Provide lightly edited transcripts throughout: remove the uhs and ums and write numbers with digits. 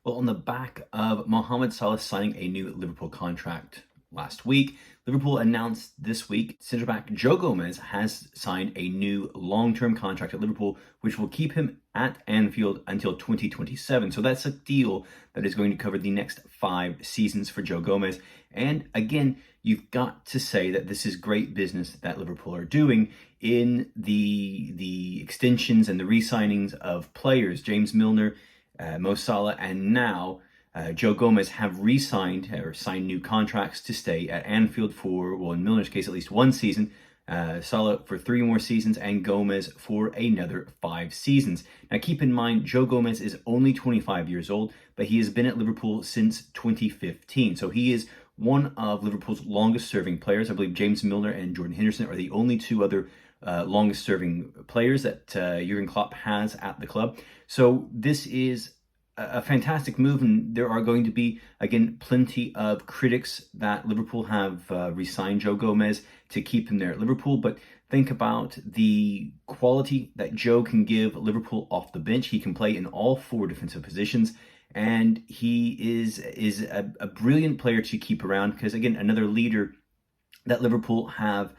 Well, on the back of Mohamed Salah signing a new Liverpool contract last week, Liverpool announced this week centre back Joe Gomez has signed a new long-term contract at Liverpool, which will keep him at Anfield until 2027. So that's a deal that is going to cover the next 5 seasons for Joe Gomez. And again, you've got to say that this is great business that Liverpool are doing in the extensions and the re-signings of players. James Milner, Mo Salah, and now Joe Gomez have re-signed or signed new contracts to stay at Anfield for, well, in Milner's case, at least 1 season. Salah for 3 more seasons, and Gomez for another 5 seasons. Now, keep in mind, Joe Gomez is only 25 years old, but he has been at Liverpool since 2015. So he is one of Liverpool's longest-serving players. I believe James Milner and Jordan Henderson are the only 2 other longest-serving players that Jurgen Klopp has at the club. So this is a fantastic move, and there are going to be, again, plenty of critics that Liverpool have re-signed Joe Gomez to keep him there at Liverpool. But think about the quality that Joe can give Liverpool off the bench. He can play in all 4 defensive positions, and he is a brilliant player to keep around because, again, another leader that Liverpool have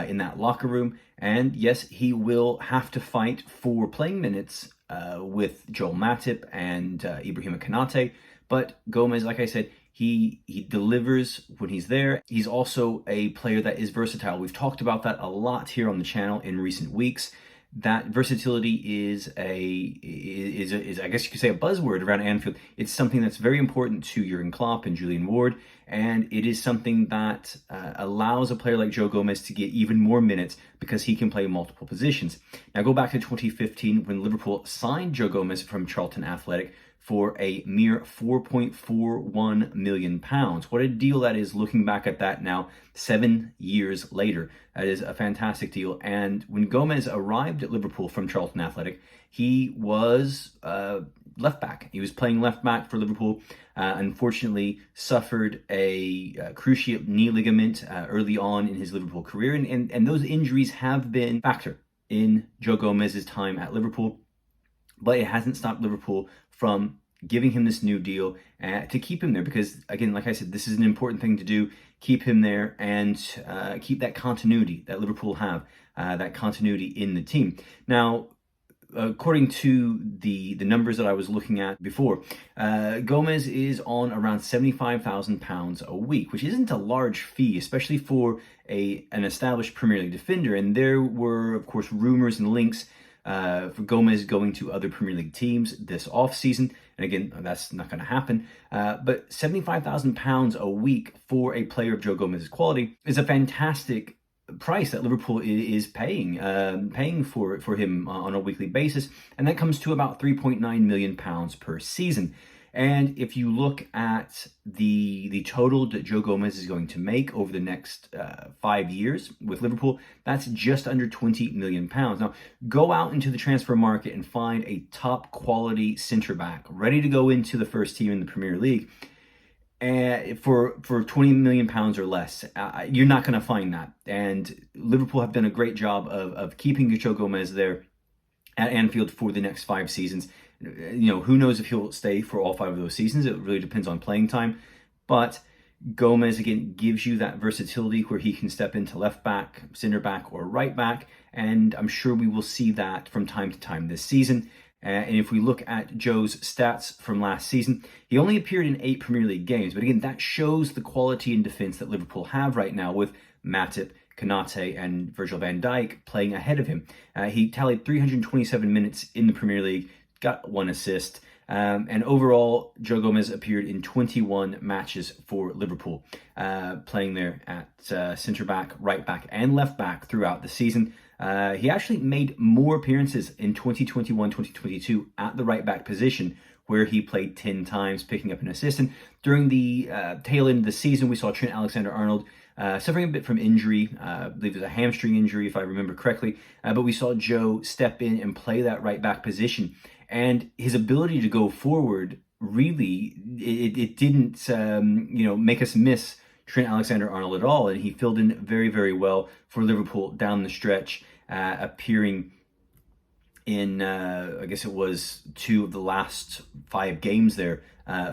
in that locker room. And yes, he will have to fight for playing minutes with Joel Matip and Ibrahima Konate. But Gomez, like I said, he delivers when he's there. He's also a player that is versatile. We've talked about that a lot here on the channel in recent weeks. That versatility is I guess you could say a buzzword around Anfield. It's something that's very important to Jurgen Klopp and Julian Ward, and it is something that allows a player like Joe Gomez to get even more minutes because he can play multiple positions. Now go back to 2015 when Liverpool signed Joe Gomez from Charlton Athletic for a mere £4.41 million. What a deal that is, looking back at that now, 7 years later. That is a fantastic deal. And when Gomez arrived at Liverpool from Charlton Athletic, he was left back. He was playing left back for Liverpool. Unfortunately, suffered a cruciate knee ligament early on in his Liverpool career. And those injuries have been a factor in Joe Gomez's time at Liverpool. But it hasn't stopped Liverpool from giving him this new deal to keep him there because, again, like I said, this is an important thing to do. Keep him there and keep that continuity that Liverpool have, that continuity in the team. Now, according to the numbers that I was looking at before, Gomez is on around £75,000 a week, which isn't a large fee, especially for an established Premier League defender. And there were, of course, rumors and links for Gomez going to other Premier League teams this offseason. And again, that's not going to happen. But £75,000 a week for a player of Joe Gomez's quality is a fantastic price that Liverpool is paying for him on a weekly basis. And that comes to about £3.9 million per season. And if you look at the total that Joe Gomez is going to make over the next 5 years with Liverpool, that's just under £20 million. Now, go out into the transfer market and find a top quality centre back ready to go into the first team in the Premier League for £20 million or less. You're not going to find that. And Liverpool have done a great job of keeping Joe Gomez there at Anfield for the next 5 seasons. You know, who knows if he'll stay for all 5 of those seasons. It really depends on playing time. But Gomez, again, gives you that versatility where he can step into left back, center back, or right back. And I'm sure we will see that from time to time this season. And if we look at Joe's stats from last season, he only appeared in 8 Premier League games. But again, that shows the quality in defense that Liverpool have right now with Matip, Konate, and Virgil van Dijk playing ahead of him. He tallied 327 minutes in the Premier League, got 1 assist. And overall, Joe Gomez appeared in 21 matches for Liverpool, playing there at centre back, right back, and left back throughout the season. He actually made more appearances in 2021-2022 at the right back position, where he played 10 times, picking up an assist. And during the tail end of the season, we saw Trent Alexander-Arnold suffering a bit from injury. I believe it was a hamstring injury, if I remember correctly. But we saw Joe step in and play that right back position. And his ability to go forward, really, it didn't make us miss Trent Alexander-Arnold at all. And he filled in very, very well for Liverpool down the stretch, appearing in, I guess it was 2 of the last 5 games there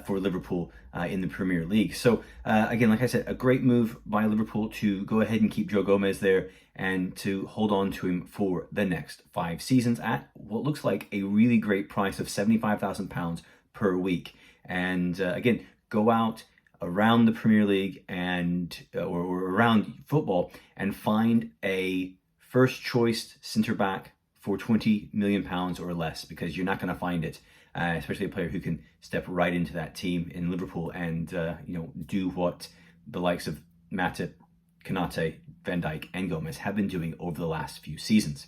for Liverpool in the Premier League. So again, like I said, a great move by Liverpool to go ahead and keep Joe Gomez there and to hold on to him for the next 5 seasons at what looks like a really great price of £75,000 per week. And again, go out around the Premier League and or around football and find a first choice centre back for £20 million or less, because you're not going to find it, especially a player who can step right into that team in Liverpool and do what the likes of Matip, Konate, Van Dijk, and Gomez have been doing over the last few seasons.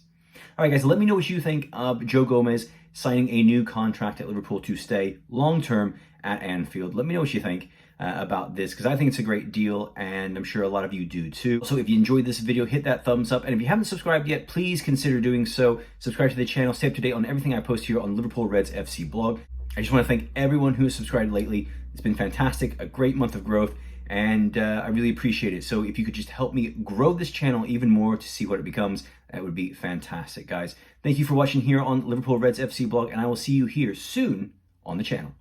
All right, guys, let me know what you think of Joe Gomez signing a new contract at Liverpool to stay long-term at Anfield. Let me know what you think about this, because I think it's a great deal, and I'm sure a lot of you do too. So if you enjoyed this video, hit that thumbs up, and if you haven't subscribed yet, please consider doing so. Subscribe to the channel, stay up to date on everything I post here on Liverpool Reds FC blog. I just want to thank everyone who has subscribed lately. It's been fantastic, a great month of growth, and I really appreciate it. So if you could just help me grow this channel even more to see what it becomes, that would be fantastic, guys. Thank you for watching here on Liverpool Reds FC blog, and I will see you here soon on the channel.